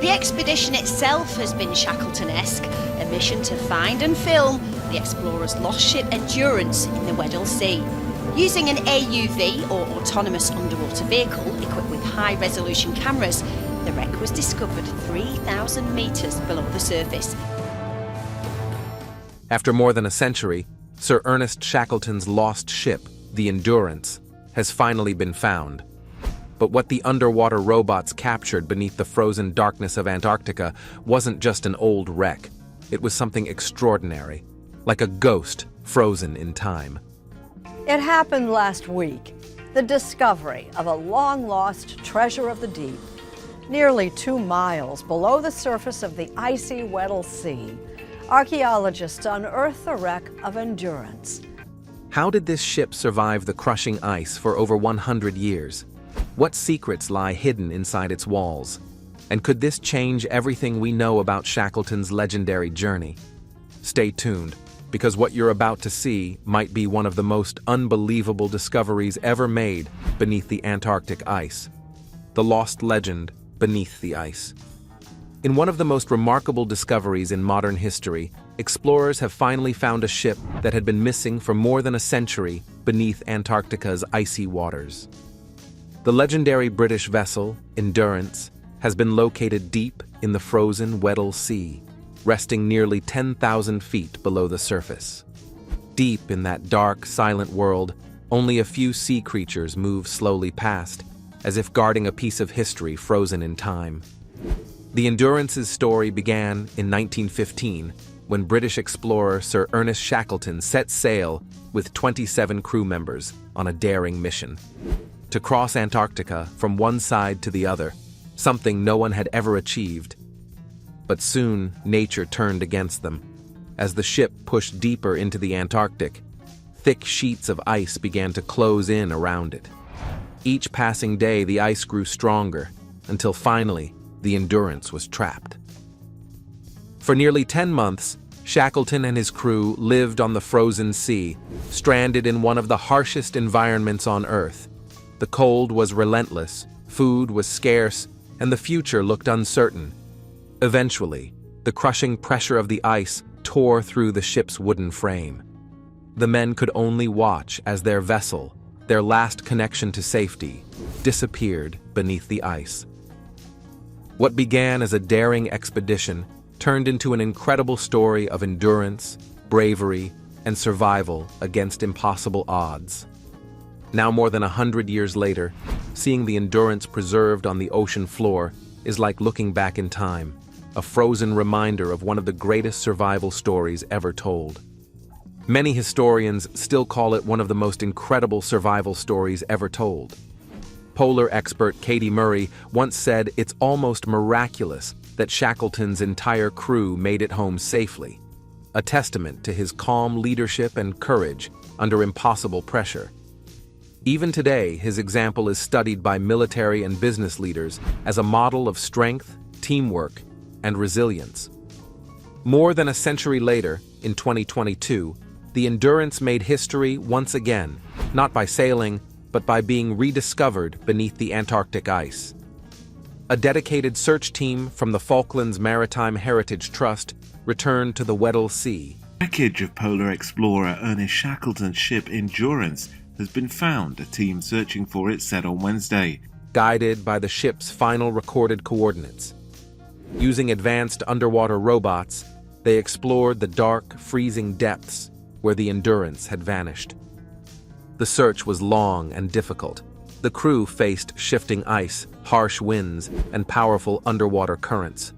The expedition itself has been Shackleton-esque, a mission to find and film the explorer's lost ship Endurance in the Weddell Sea. Using an AUV, or autonomous underwater vehicle, equipped with high-resolution cameras, the wreck was discovered 3,000 metres below the surface. After more than a century, Sir Ernest Shackleton's lost ship, the Endurance, has finally been found. But what the underwater robots captured beneath the frozen darkness of Antarctica wasn't just an old wreck. It was something extraordinary, like a ghost frozen in time. It happened last week, the discovery of a long-lost treasure of the deep, nearly 2 miles below the surface of the icy Weddell Sea. Archaeologists unearthed the wreck of Endurance. How did this ship survive the crushing ice for over 100 years? What secrets lie hidden inside its walls? And could this change everything we know about Shackleton's legendary journey? Stay tuned, because what you're about to see might be one of the most unbelievable discoveries ever made beneath the Antarctic ice. The lost legend beneath the ice. In one of the most remarkable discoveries in modern history, explorers have finally found a ship that had been missing for more than a century beneath Antarctica's icy waters. The legendary British vessel, Endurance, has been located deep in the frozen Weddell Sea, resting nearly 10,000 feet below the surface. Deep in that dark, silent world, only a few sea creatures move slowly past, as if guarding a piece of history frozen in time. The Endurance's story began in 1915, when British explorer Sir Ernest Shackleton set sail with 27 crew members on a daring mission to cross Antarctica from one side to the other, something no one had ever achieved. But soon, nature turned against them. As the ship pushed deeper into the Antarctic, thick sheets of ice began to close in around it. Each passing day, the ice grew stronger, until finally, the Endurance was trapped. For nearly 10 months, Shackleton and his crew lived on the frozen sea, stranded in one of the harshest environments on Earth. The cold was relentless, food was scarce, and the future looked uncertain. Eventually, the crushing pressure of the ice tore through the ship's wooden frame. The men could only watch as their vessel, their last connection to safety, disappeared beneath the ice. What began as a daring expedition turned into an incredible story of endurance, bravery, and survival against impossible odds. Now, more than 100 years later, seeing the Endurance preserved on the ocean floor is like looking back in time, a frozen reminder of one of the greatest survival stories ever told. Many historians still call it one of the most incredible survival stories ever told. Polar expert Katie Murray once said it's almost miraculous that Shackleton's entire crew made it home safely, a testament to his calm leadership and courage under impossible pressure. Even today, his example is studied by military and business leaders as a model of strength, teamwork, and resilience. More than a century later, in 2022, the Endurance made history once again, not by sailing, but by being rediscovered beneath the Antarctic ice. A dedicated search team from the Falklands Maritime Heritage Trust returned to the Weddell Sea. The wreckage of polar explorer Ernest Shackleton's ship Endurance has been found, a team searching for it said on Wednesday. Guided by the ship's final recorded coordinates. Using advanced underwater robots, they explored the dark, freezing depths where the Endurance had vanished. The search was long and difficult. The crew faced shifting ice, harsh winds, and powerful underwater currents.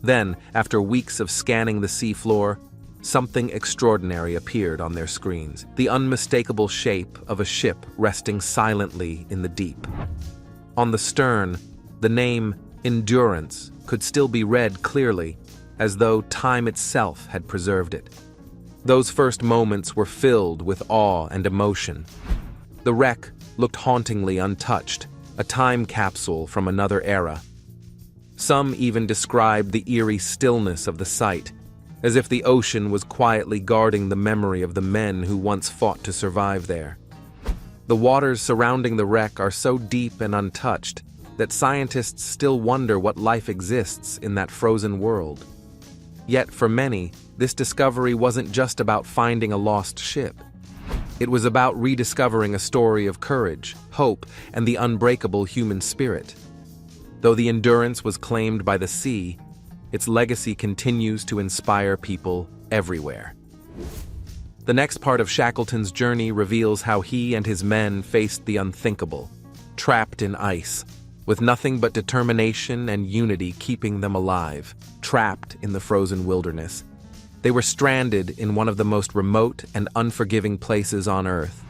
Then, after weeks of scanning the seafloor, something extraordinary appeared on their screens. The unmistakable shape of a ship resting silently in the deep. On the stern, the name Endurance could still be read clearly, as though time itself had preserved it. Those first moments were filled with awe and emotion. The wreck looked hauntingly untouched, a time capsule from another era. Some even described the eerie stillness of the site, as if the ocean was quietly guarding the memory of the men who once fought to survive there. The waters surrounding the wreck are so deep and untouched that scientists still wonder what life exists in that frozen world. Yet for many, this discovery wasn't just about finding a lost ship. It was about rediscovering a story of courage, hope, and the unbreakable human spirit. Though the Endurance was claimed by the sea, its legacy continues to inspire people everywhere. The next part of Shackleton's journey reveals how he and his men faced the unthinkable, trapped in ice, with nothing but determination and unity keeping them alive, trapped in the frozen wilderness. They were stranded in one of the most remote and unforgiving places on Earth,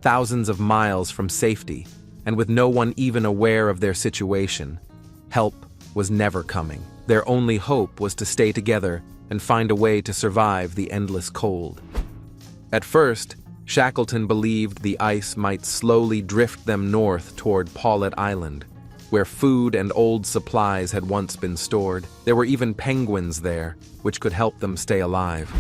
thousands of miles from safety, and with no one even aware of their situation. Help was never coming. Their only hope was to stay together and find a way to survive the endless cold. At first, Shackleton believed the ice might slowly drift them north toward Paulet Island, where food and old supplies had once been stored. There were even penguins there, which could help them stay alive.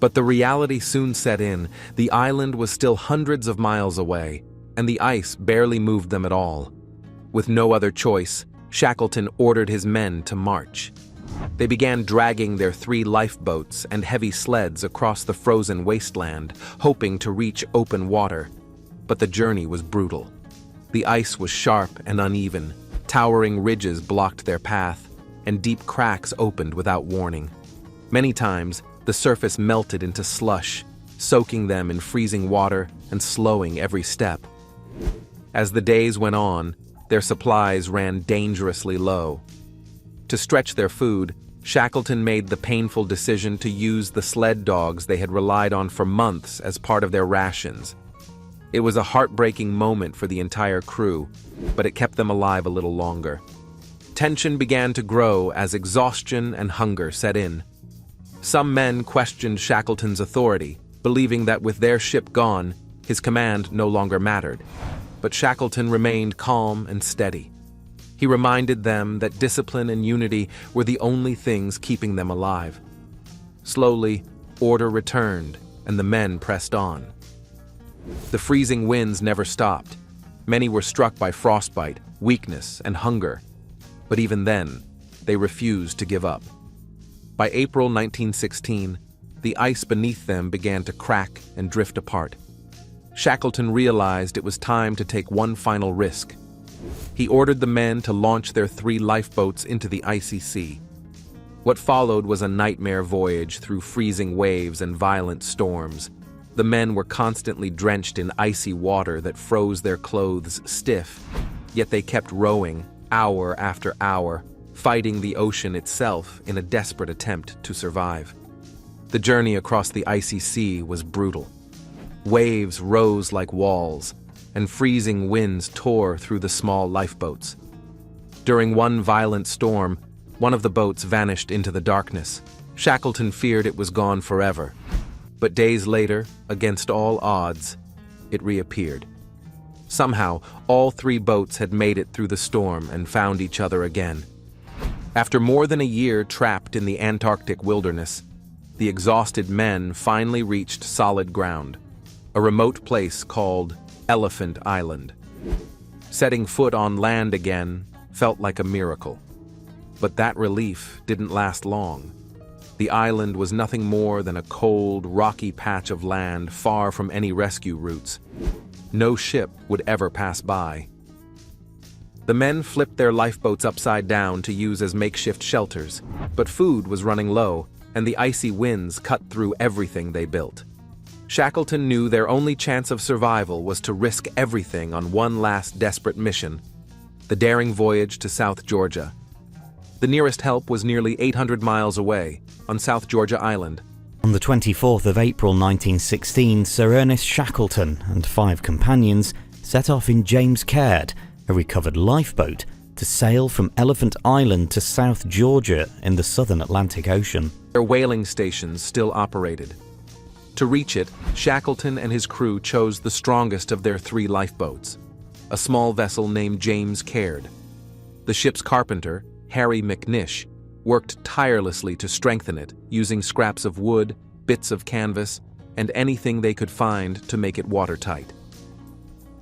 But the reality soon set in. The island was still hundreds of miles away, and the ice barely moved them at all. With no other choice, Shackleton ordered his men to march. They began dragging their 3 lifeboats and heavy sleds across the frozen wasteland, hoping to reach open water. But the journey was brutal. The ice was sharp and uneven. Towering ridges blocked their path, and deep cracks opened without warning. Many times, the surface melted into slush, soaking them in freezing water and slowing every step. As the days went on, their supplies ran dangerously low. To stretch their food, Shackleton made the painful decision to use the sled dogs they had relied on for months as part of their rations. It was a heartbreaking moment for the entire crew, but it kept them alive a little longer. Tension began to grow as exhaustion and hunger set in. Some men questioned Shackleton's authority, believing that with their ship gone, his command no longer mattered. But Shackleton remained calm and steady. He reminded them that discipline and unity were the only things keeping them alive. Slowly, order returned, and the men pressed on. The freezing winds never stopped. Many were struck by frostbite, weakness, and hunger. But even then, they refused to give up. By April 1916, the ice beneath them began to crack and drift apart. Shackleton realized it was time to take one final risk. He ordered the men to launch their 3 lifeboats into the icy sea. What followed was a nightmare voyage through freezing waves and violent storms. The men were constantly drenched in icy water that froze their clothes stiff, yet they kept rowing, hour after hour, fighting the ocean itself in a desperate attempt to survive. The journey across the icy sea was brutal. Waves rose like walls, and freezing winds tore through the small lifeboats. During one violent storm, one of the boats vanished into the darkness. Shackleton feared it was gone forever. But days later, against all odds, it reappeared. Somehow, all 3 boats had made it through the storm and found each other again. After more than a year trapped in the Antarctic wilderness, the exhausted men finally reached solid ground, a remote place called Elephant Island. Setting foot on land again felt like a miracle. But that relief didn't last long. The island was nothing more than a cold, rocky patch of land far from any rescue routes. No ship would ever pass by. The men flipped their lifeboats upside down to use as makeshift shelters, but food was running low, and the icy winds cut through everything they built. Shackleton knew their only chance of survival was to risk everything on one last desperate mission, the daring voyage to South Georgia. The nearest help was nearly 800 miles away, on South Georgia Island. On the 24th of April 1916, Sir Ernest Shackleton and 5 companions set off in James Caird, a recovered lifeboat, to sail from Elephant Island to South Georgia in the southern Atlantic Ocean. Their whaling stations still operated. To reach it, Shackleton and his crew chose the strongest of their 3 lifeboats, a small vessel named James Caird. The ship's carpenter, Harry McNish, worked tirelessly to strengthen it, using scraps of wood, bits of canvas, and anything they could find to make it watertight.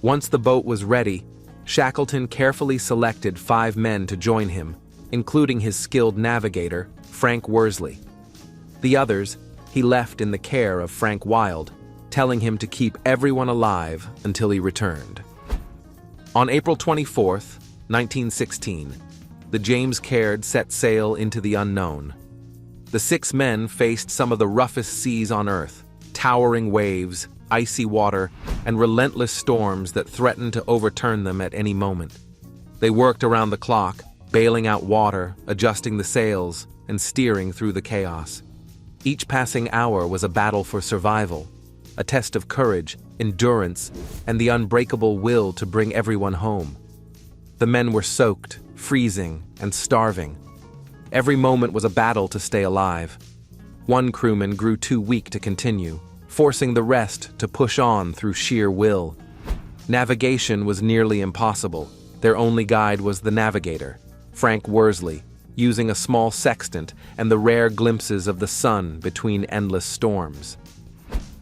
Once the boat was ready, Shackleton carefully selected 5 men to join him, including his skilled navigator, Frank Worsley. The others he left in the care of Frank Wild, telling him to keep everyone alive until he returned. On April 24, 1916, the James Caird set sail into the unknown. The 6 men faced some of the roughest seas on Earth, towering waves, icy water, and relentless storms that threatened to overturn them at any moment. They worked around the clock, bailing out water, adjusting the sails, and steering through the chaos. Each passing hour was a battle for survival, a test of courage, endurance, and the unbreakable will to bring everyone home. The men were soaked, freezing, and starving. Every moment was a battle to stay alive. One crewman grew too weak to continue, forcing the rest to push on through sheer will. Navigation was nearly impossible. Their only guide was the navigator, Frank Worsley, using a small sextant and the rare glimpses of the sun between endless storms.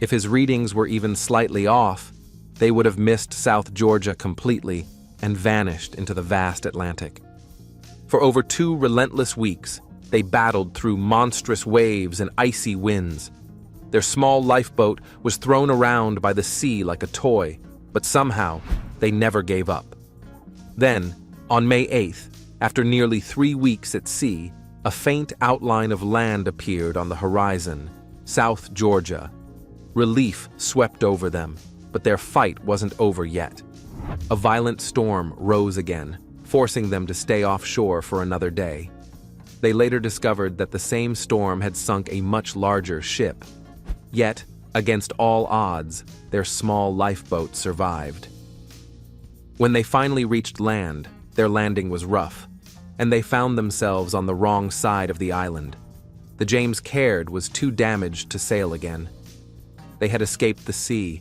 If his readings were even slightly off, they would have missed South Georgia completely and vanished into the vast Atlantic. For over 2 relentless weeks, they battled through monstrous waves and icy winds. Their small lifeboat was thrown around by the sea like a toy, but somehow they never gave up. Then, on May 8th, after nearly 3 weeks at sea, a faint outline of land appeared on the horizon, South Georgia. Relief swept over them, but their fight wasn't over yet. A violent storm rose again, forcing them to stay offshore for another day. They later discovered that the same storm had sunk a much larger ship. Yet, against all odds, their small lifeboat survived. When they finally reached land, their landing was rough, and they found themselves on the wrong side of the island. The James Caird was too damaged to sail again. They had escaped the sea,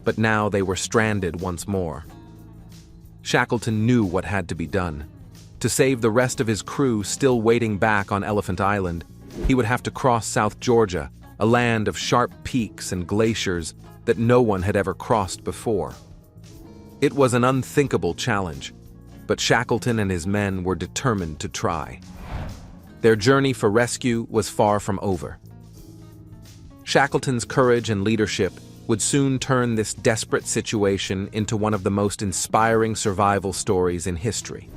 but now they were stranded once more. Shackleton knew what had to be done. To save the rest of his crew still waiting back on Elephant Island, he would have to cross South Georgia, a land of sharp peaks and glaciers that no one had ever crossed before. It was an unthinkable challenge, but Shackleton and his men were determined to try. Their journey for rescue was far from over. Shackleton's courage and leadership would soon turn this desperate situation into one of the most inspiring survival stories in history.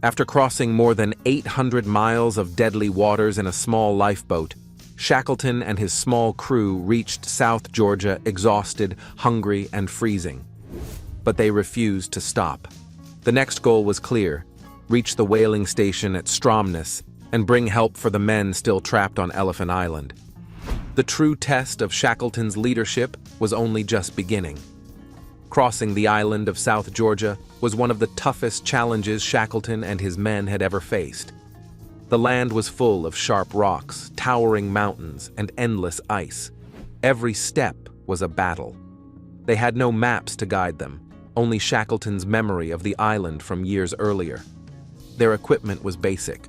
After crossing more than 800 miles of deadly waters in a small lifeboat, Shackleton and his small crew reached South Georgia exhausted, hungry, and freezing. But they refused to stop. The next goal was clear: reach the whaling station at Stromness and bring help for the men still trapped on Elephant Island. The true test of Shackleton's leadership was only just beginning. Crossing the island of South Georgia was one of the toughest challenges Shackleton and his men had ever faced. The land was full of sharp rocks, towering mountains, and endless ice. Every step was a battle. They had no maps to guide them, only Shackleton's memory of the island from years earlier. Their equipment was basic.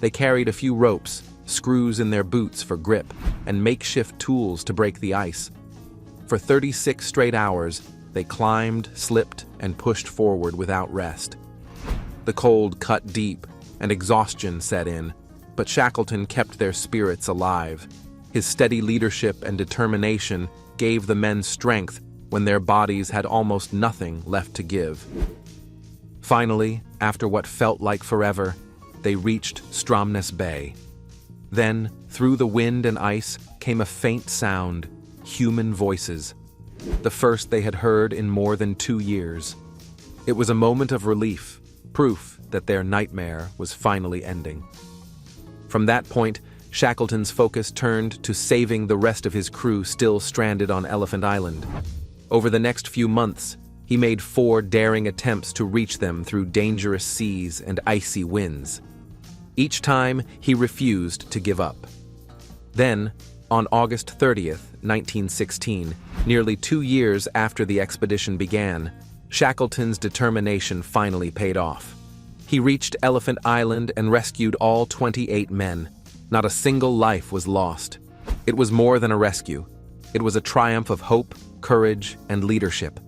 They carried a few ropes, screws in their boots for grip, and makeshift tools to break the ice. For 36 straight hours, they climbed, slipped, and pushed forward without rest. The cold cut deep, and exhaustion set in, but Shackleton kept their spirits alive. His steady leadership and determination gave the men strength when their bodies had almost nothing left to give. Finally, after what felt like forever, they reached Stromness Bay. Then, through the wind and ice, came a faint sound: human voices. The first they had heard in more than 2 years. It was a moment of relief, proof that their nightmare was finally ending. From that point, Shackleton's focus turned to saving the rest of his crew still stranded on Elephant Island. Over the next few months, he made 4 daring attempts to reach them through dangerous seas and icy winds. Each time, he refused to give up. Then, on August 30th, 1916, nearly 2 years after the expedition began, Shackleton's determination finally paid off. He reached Elephant Island and rescued all 28 men. Not a single life was lost. It was more than a rescue. It was a triumph of hope, courage, and leadership.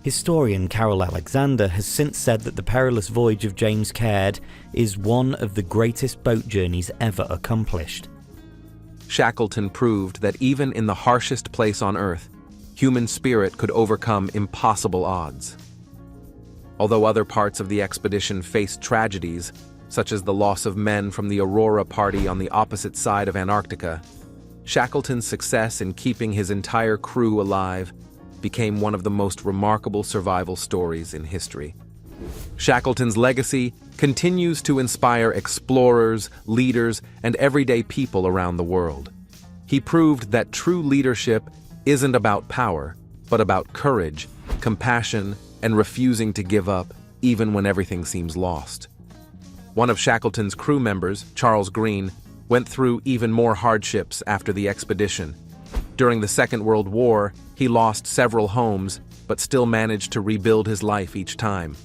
Historian Carol Alexander has since said that the perilous voyage of James Caird is one of the greatest boat journeys ever accomplished. Shackleton proved that even in the harshest place on Earth, human spirit could overcome impossible odds. Although other parts of the expedition faced tragedies, such as the loss of men from the Aurora Party on the opposite side of Antarctica, Shackleton's success in keeping his entire crew alive became one of the most remarkable survival stories in history. Shackleton's legacy continues to inspire explorers, leaders, and everyday people around the world. He proved that true leadership isn't about power, but about courage, compassion, and refusing to give up even when everything seems lost. One of Shackleton's crew members, Charles Green, went through even more hardships after the expedition. During the Second World War, he lost several homes, but still managed to rebuild his life each time.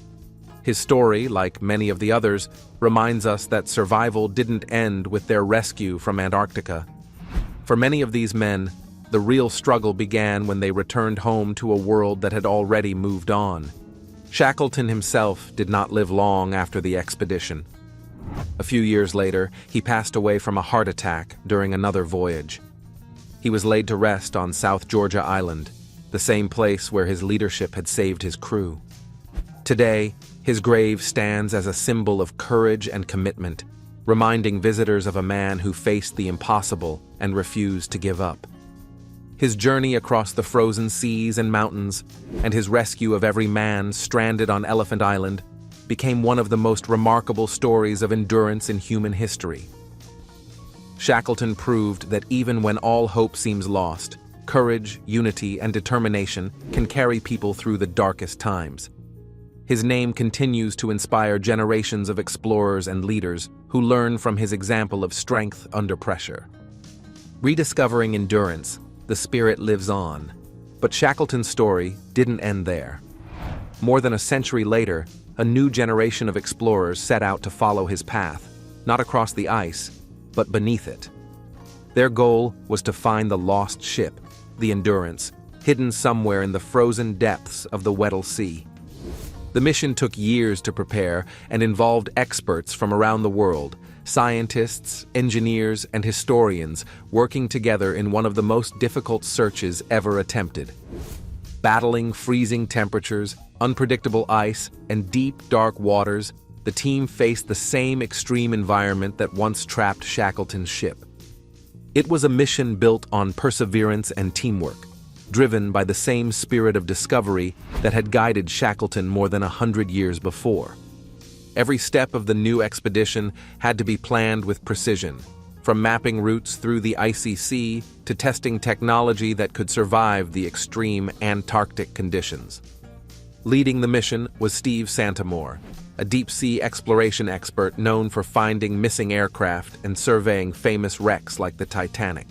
His story, like many of the others, reminds us that survival didn't end with their rescue from Antarctica. For many of these men, the real struggle began when they returned home to a world that had already moved on. Shackleton himself did not live long after the expedition. A few years later, he passed away from a heart attack during another voyage. He was laid to rest on South Georgia Island, the same place where his leadership had saved his crew. Today, his grave stands as a symbol of courage and commitment, reminding visitors of a man who faced the impossible and refused to give up. His journey across the frozen seas and mountains, and his rescue of every man stranded on Elephant Island, became one of the most remarkable stories of endurance in human history. Shackleton proved that even when all hope seems lost, courage, unity, and determination can carry people through the darkest times. His name continues to inspire generations of explorers and leaders who learn from his example of strength under pressure. Rediscovering endurance, the spirit lives on. But Shackleton's story didn't end there. More than a century later, a new generation of explorers set out to follow his path, not across the ice, but beneath it. Their goal was to find the lost ship, the Endurance, hidden somewhere in the frozen depths of the Weddell Sea. The mission took years to prepare and involved experts from around the world, scientists, engineers, and historians working together in one of the most difficult searches ever attempted. Battling freezing temperatures, unpredictable ice, and deep, dark waters, the team faced the same extreme environment that once trapped Shackleton's ship. It was a mission built on perseverance and teamwork, driven by the same spirit of discovery that had guided Shackleton more than 100 years before. Every step of the new expedition had to be planned with precision, from mapping routes through the icy sea to testing technology that could survive the extreme Antarctic conditions. Leading the mission was Steve Santamore, a deep-sea exploration expert known for finding missing aircraft and surveying famous wrecks like the Titanic.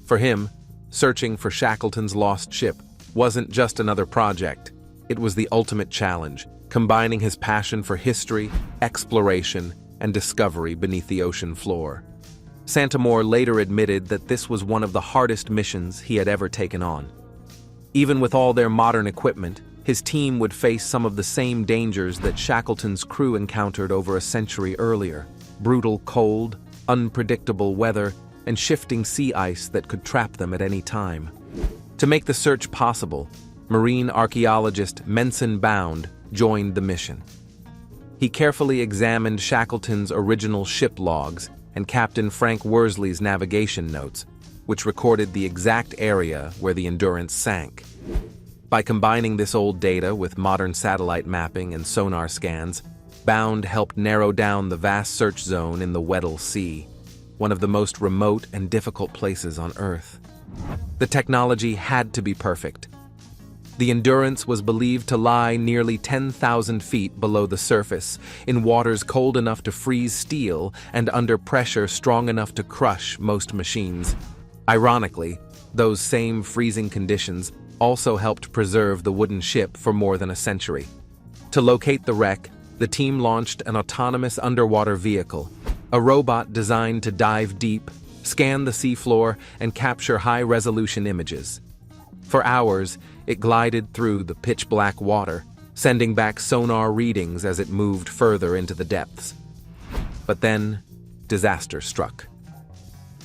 For him, searching for Shackleton's lost ship wasn't just another project, it was the ultimate challenge, combining his passion for history, exploration, and discovery beneath the ocean floor. Santamore later admitted that this was one of the hardest missions he had ever taken on. Even with all their modern equipment, his team would face some of the same dangers that Shackleton's crew encountered over a century earlier: brutal cold, unpredictable weather, and shifting sea ice that could trap them at any time. To make the search possible, marine archaeologist Menson Bound joined the mission. He carefully examined Shackleton's original ship logs and Captain Frank Worsley's navigation notes, which recorded the exact area where the Endurance sank. By combining this old data with modern satellite mapping and sonar scans, Bound helped narrow down the vast search zone in the Weddell Sea, one of the most remote and difficult places on Earth. The technology had to be perfect. The Endurance was believed to lie nearly 10,000 feet below the surface, in waters cold enough to freeze steel and under pressure strong enough to crush most machines. Ironically, those same freezing conditions also helped preserve the wooden ship for more than a century. To locate the wreck, the team launched an autonomous underwater vehicle, a robot designed to dive deep, scan the seafloor, and capture high-resolution images. For hours, it glided through the pitch-black water, sending back sonar readings as it moved further into the depths. But then, disaster struck.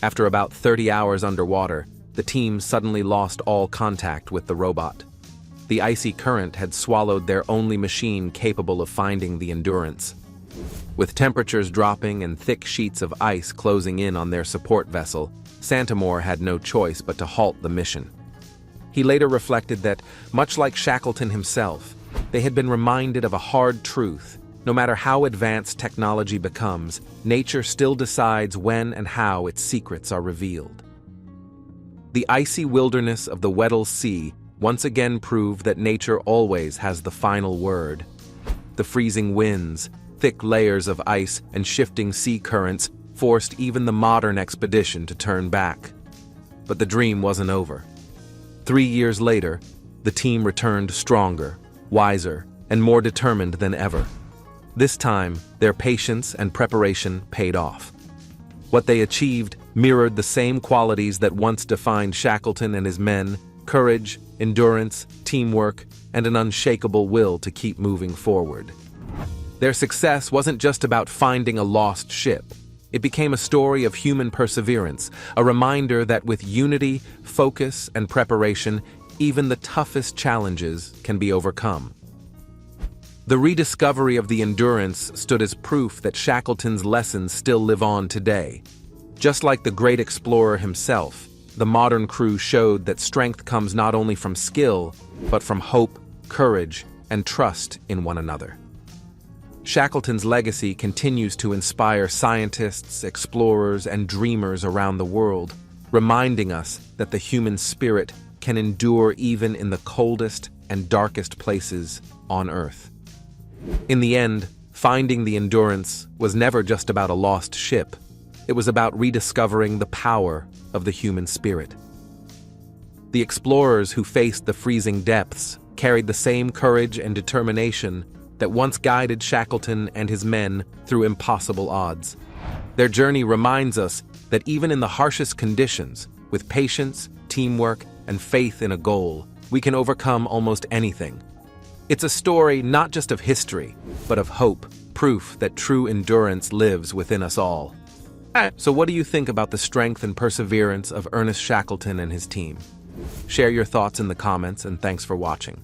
After about 30 hours underwater, the team suddenly lost all contact with the robot. The icy current had swallowed their only machine capable of finding the Endurance. With temperatures dropping and thick sheets of ice closing in on their support vessel, Santamore had no choice but to halt the mission. He later reflected that, much like Shackleton himself, they had been reminded of a hard truth. No matter how advanced technology becomes, nature still decides when and how its secrets are revealed. The icy wilderness of the Weddell Sea once again proved that nature always has the final word. The freezing winds, thick layers of ice, and shifting sea currents forced even the modern expedition to turn back. But the dream wasn't over. 3 years later, the team returned stronger, wiser, and more determined than ever. This time, their patience and preparation paid off. What they achieved mirrored the same qualities that once defined Shackleton and his men: courage, endurance, teamwork, and an unshakable will to keep moving forward. Their success wasn't just about finding a lost ship. It became a story of human perseverance, a reminder that with unity, focus, and preparation, even the toughest challenges can be overcome. The rediscovery of the Endurance stood as proof that Shackleton's lessons still live on today. Just like the great explorer himself, the modern crew showed that strength comes not only from skill, but from hope, courage, and trust in one another. Shackleton's legacy continues to inspire scientists, explorers, and dreamers around the world, reminding us that the human spirit can endure even in the coldest and darkest places on Earth. In the end, finding the Endurance was never just about a lost ship. It was about rediscovering the power of the human spirit. The explorers who faced the freezing depths carried the same courage and determination that once guided Shackleton and his men through impossible odds. Their journey reminds us that even in the harshest conditions, with patience, teamwork, and faith in a goal, we can overcome almost anything. It's a story not just of history, but of hope, proof that true endurance lives within us all. So what do you think about the strength and perseverance of Ernest Shackleton and his team? Share your thoughts in the comments, and thanks for watching.